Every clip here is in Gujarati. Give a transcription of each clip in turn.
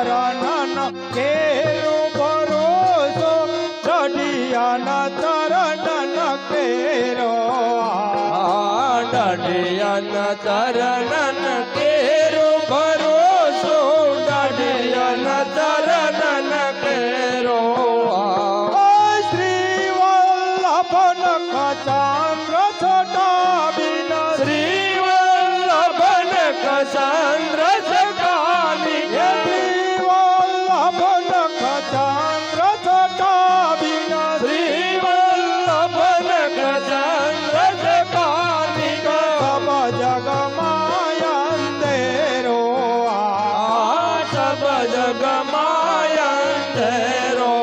ચરણ કેરો ભરોસો દઢિયાના ચરણ કેરો દઢિયાના ચરણ કેરો ભરોસો દઢિયાના ચરણ કેરો શ્રી વલ્લભન કચાંદ્ર છટા બિન શ્રી વલ્લભન કચાંદ્ર છટાની શ્રી વલ્લભન કચાંદ્ર છટા બિન શ્રી વલ્લભન કચાંદ્ર છટાની સબ જગમાય અંધેરો સબ જગમાય અંધેરો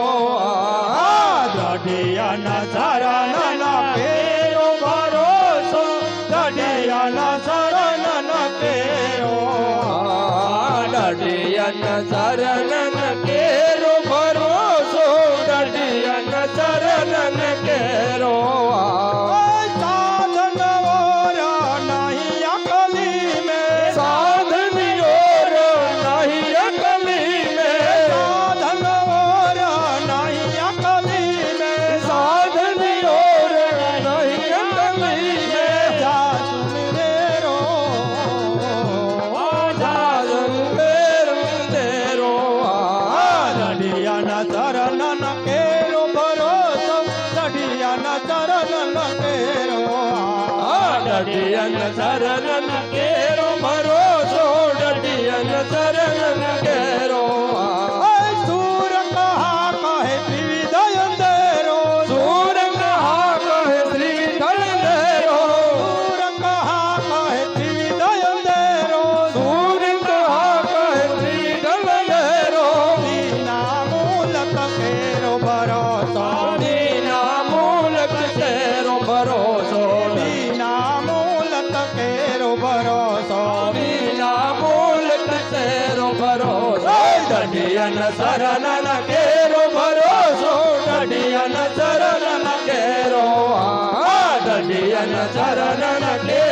દઢિયાના ચરણ કેરો ભરોસો દઢિયાના ચરણ કેરો દઢિયાના ચરણ કેરો ભરોસો દઢિયાના ચરણ કેરો સાધન ઓર નહીં અકલી મેં સાધની ઓર નહીં અકલી મેં સાધન ઓર નહીં અકલી મેં સાધની ઓર નહીં અકલી મેં જાસુન રેરો જાજન વેર તેરો દઢિયાના ચરણ કેરો ભરોસો દઢિયાના ચરણ કેરો દઢિયન શરણ કેરો ભરોસો દઢિયન શરણ કેરો સૂર કહા કહે ત્રિવિધ અંધેરો સૂર કહા કહે શ્રીધર અંધેરો સૂર કહા કહે ત્રિવિધ અંધેરો સૂર કહા કહે શ્રીધર અંધેરો દીના મૂલક કેરો ભરોસો દીના મૂલક તેરો ભરોસો દીના મૂલક કેરો ભરોસો દીના મૂલક તેરો ભરોસો દઢિયન શરણ કેરો ભરોસો દઢિયન શરણ કેરો દઢિયન શરણ કેરો